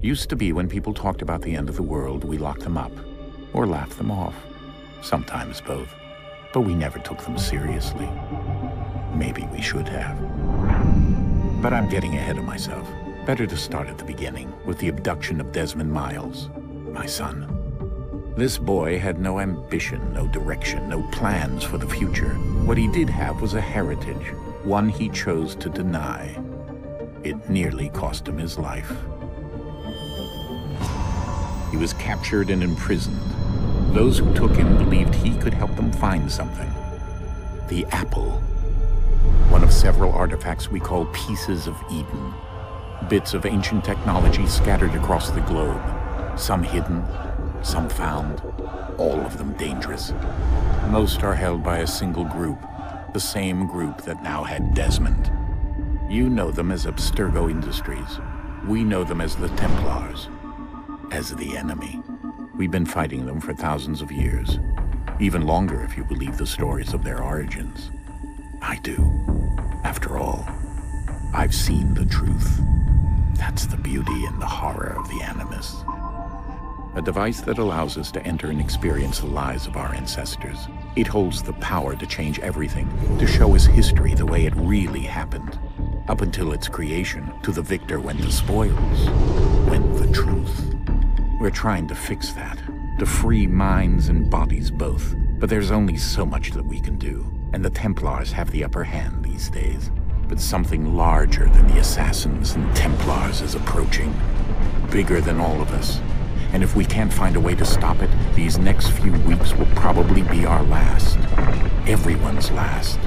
Used to be when people talked about the end of the world, we locked them up, or laughed them off. Sometimes both. But we never took them seriously. Maybe we should have. But I'm getting ahead of myself. Better to start at the beginning, with the abduction of Desmond Miles, my son. This boy had no ambition, no direction, no plans for the future. What he did have was a heritage, one he chose to deny. It nearly cost him his life. He was captured and imprisoned. Those who took him believed he could help them find something. The apple. One of several artifacts we call Pieces of Eden. Bits of ancient technology scattered across the globe. Some hidden, some found, all of them dangerous. Most are held by a single group, the same group that now had Desmond. You know them as Abstergo Industries. We know them as the Templars, as the enemy. We've been fighting them for thousands of years, even longer if you believe the stories of their origins. I do. After all, I've seen the truth. That's the beauty and the horror of the Animus. A device that allows us to enter and experience the lives of our ancestors. It holds the power to change everything, to show us history the way it really happened. Up until its creation, to the victor went the spoils, went the truth. We're trying to fix that, to free minds and bodies both. But there's only so much that we can do, and the Templars have the upper hand these days. But something larger than the Assassins and Templars is approaching, bigger than all of us. And if we can't find a way to stop it, these next few weeks will probably be our last. Everyone's last.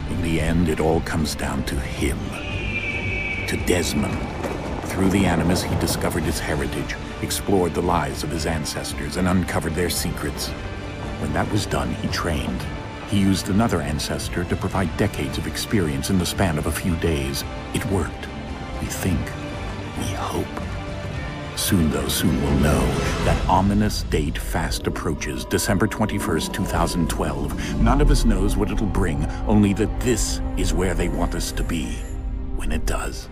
In the end, it all comes down to him. To Desmond. Through the Animus, he discovered his heritage, explored the lives of his ancestors, and uncovered their secrets. When that was done, he trained. He used another ancestor to provide decades of experience in the span of a few days. It worked. We think. We hope. Soon we'll know. That ominous date fast approaches, December 21st, 2012. None of us knows what it'll bring, only that this is where they want us to be, when it does.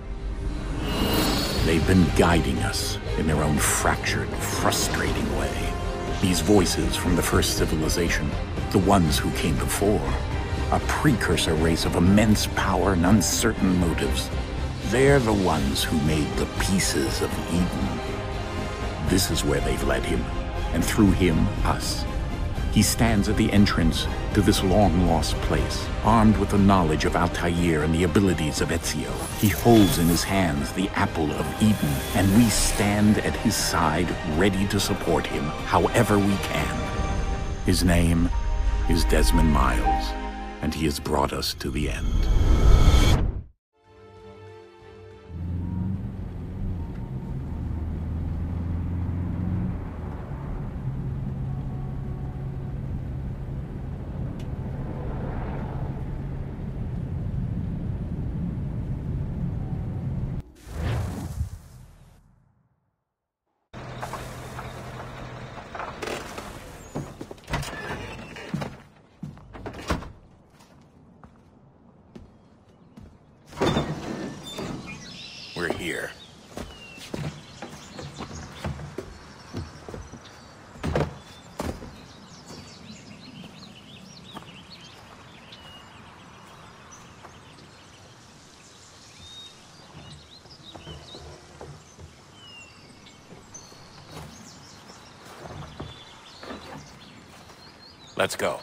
They've been guiding us in their own fractured, frustrating way. These voices from the first civilization, the ones who came before, a precursor race of immense power and uncertain motives. They're the ones who made the Pieces of Eden. This is where they've led him, and through him, us. He stands at the entrance to this long-lost place, armed with the knowledge of Altair and the abilities of Ezio. He holds in his hands the Apple of Eden, and we stand at his side, ready to support him however we can. His name is Desmond Miles, and he has brought us to the end. We're here. Let's go.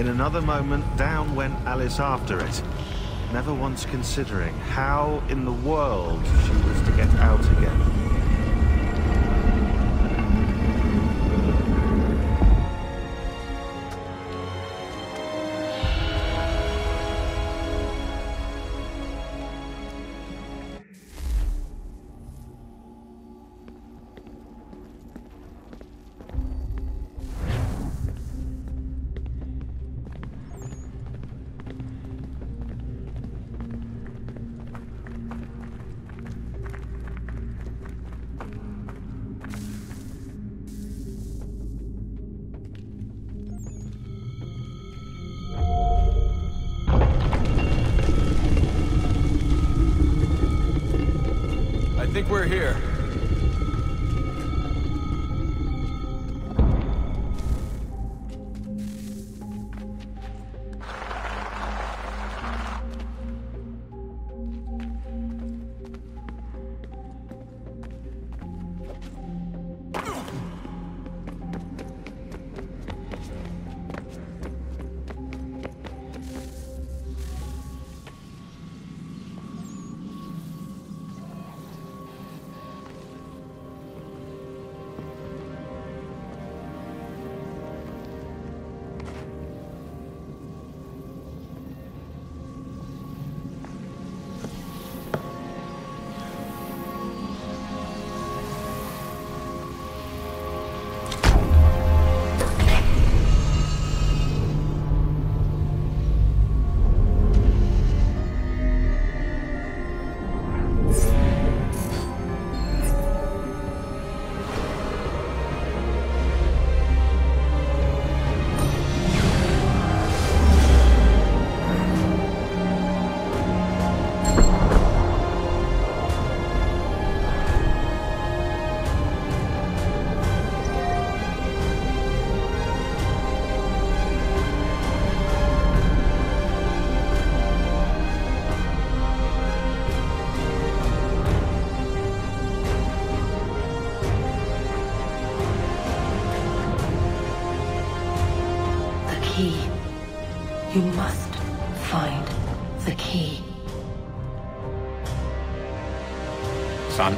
In another moment, down went Alice after it, never once considering how in the world she was to get out again. I think we're here. You must find the key. Son?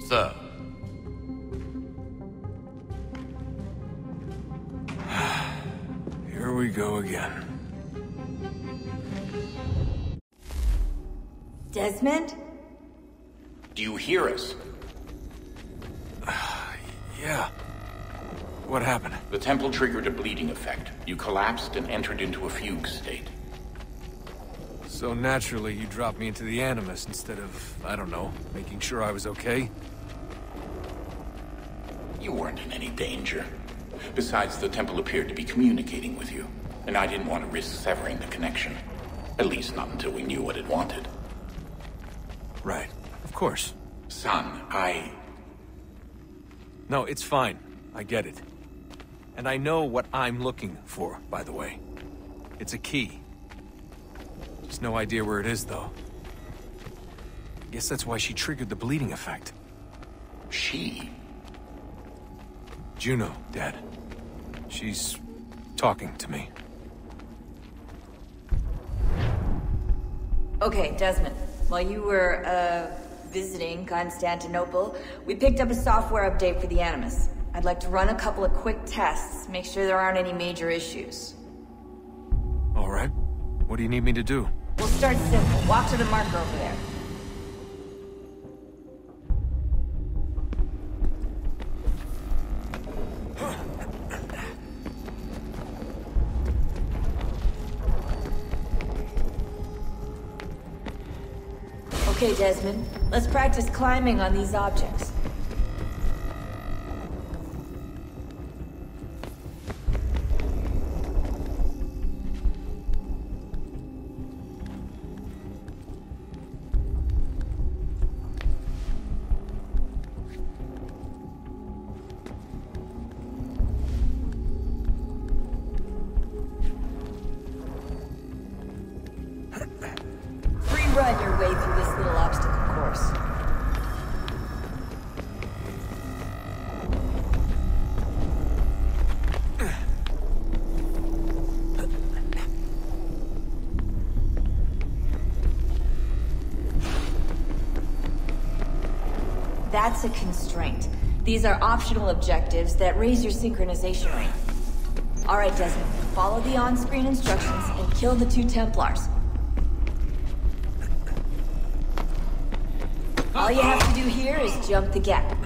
Sir. Here we go again. Desmond? Do you hear us? Yeah. What happened? The temple triggered a bleeding effect. You collapsed and entered into a fugue state. So naturally, you dropped me into the Animus instead of, I don't know, making sure I was okay? You weren't in any danger. Besides, the temple appeared to be communicating with you, and I didn't want to risk severing the connection. At least not until we knew what it wanted. Right. Of course. Son, No, it's fine. I get it. And I know what I'm looking for, by the way. It's a key. Just no idea where it is, though. Guess that's why she triggered the bleeding effect. She? Juno, Dad. She's talking to me. Okay, Desmond. While you were, visiting Constantinople, we picked up a software update for the Animus. I'd like to run a couple of quick tests, make sure there aren't any major issues. All right. What do you need me to do? We'll start simple. Walk to the marker over there. Okay, Desmond. Let's practice climbing on these objects. Run your way through this little obstacle course. That's a constraint. These are optional objectives that raise your synchronization rate. Alright, Desmond. Follow the on-screen instructions and kill the 2 Templars. All you have to do here is jump the gap.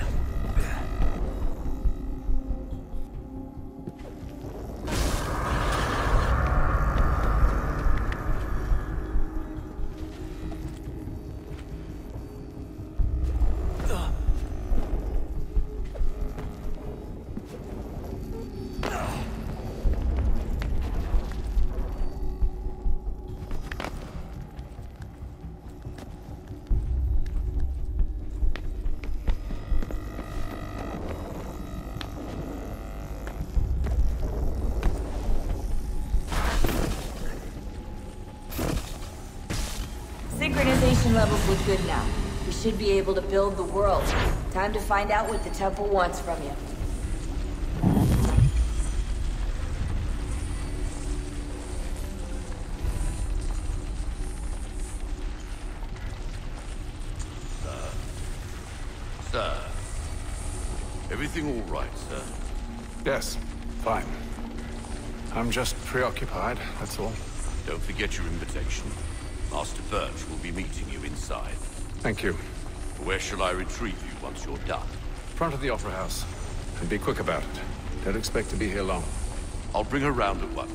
Synchronization levels look good now. We should be able to build the world. Time to find out what the temple wants from you. Sir. Everything all right, sir? Yes, fine. I'm just preoccupied, that's all. Don't forget your invitation. Master Birch will be meeting you inside. Thank you. Where shall I retrieve you once you're done? Front of the Opera House. And be quick about it. Don't expect to be here long. I'll bring her round at once.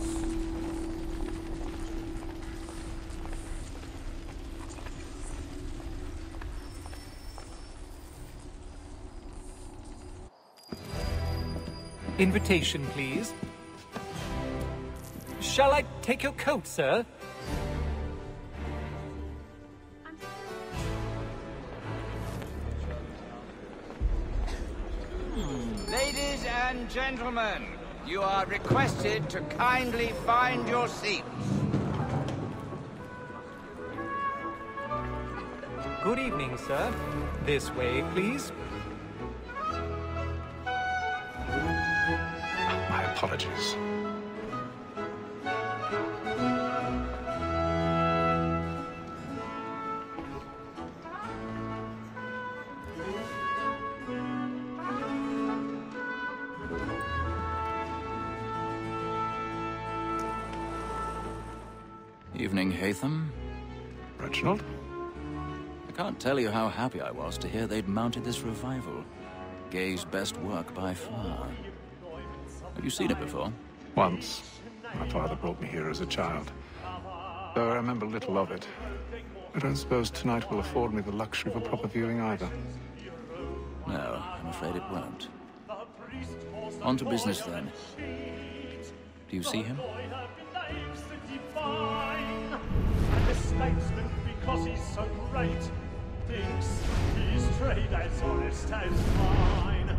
Invitation, please. Shall I take your coat, sir? Ladies and gentlemen, you are requested to kindly find your seats. Good evening, sir. This way, please. My apologies. Evening, Haytham. Reginald? I can't tell you how happy I was to hear they'd mounted this revival. Gay's best work by far. Have you seen it before? Once. My father brought me here as a child. Though I remember little of it. I don't suppose tonight will afford me the luxury of a proper viewing either. No, I'm afraid it won't. On to business, then. Do you see him? And the statesman, because he's so great, thinks his trade as honest as mine.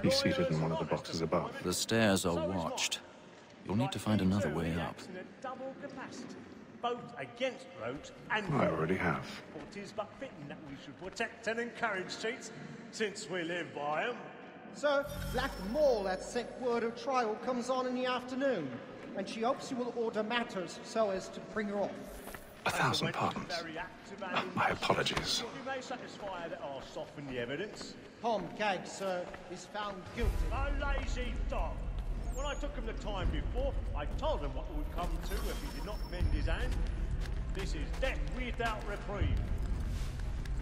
He's seated in one of the boxes above. The stairs are watched. You'll need to find another way up. Both against roads and I already have. it is but fitting that we should protect and encourage cheats, since we live by them. Sir, Black Mall has sent word her trial comes on in the afternoon, and she hopes you will order matters so as to bring her off. 1,000 pardons. My apologies. We may satisfy that I'll soften the evidence. Tom Gag, sir, is found guilty. A lazy dog. When I took him the time before, I told him what it would come to if he did not mend his hand. This is death without reprieve.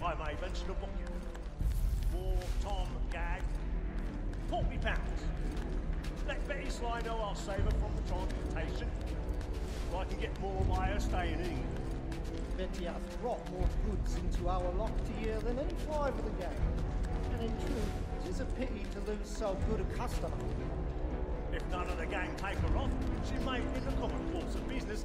I may mention a book. For Tom Gag. £40. Let Betty Sly know I'll save her from the transportation, so I can get more of my staying in England. Betty has brought more goods into our locked year than any five of the gang. And in truth, it is a pity to lose so good a customer. If none of the gang take her off, she may, in the common course of business,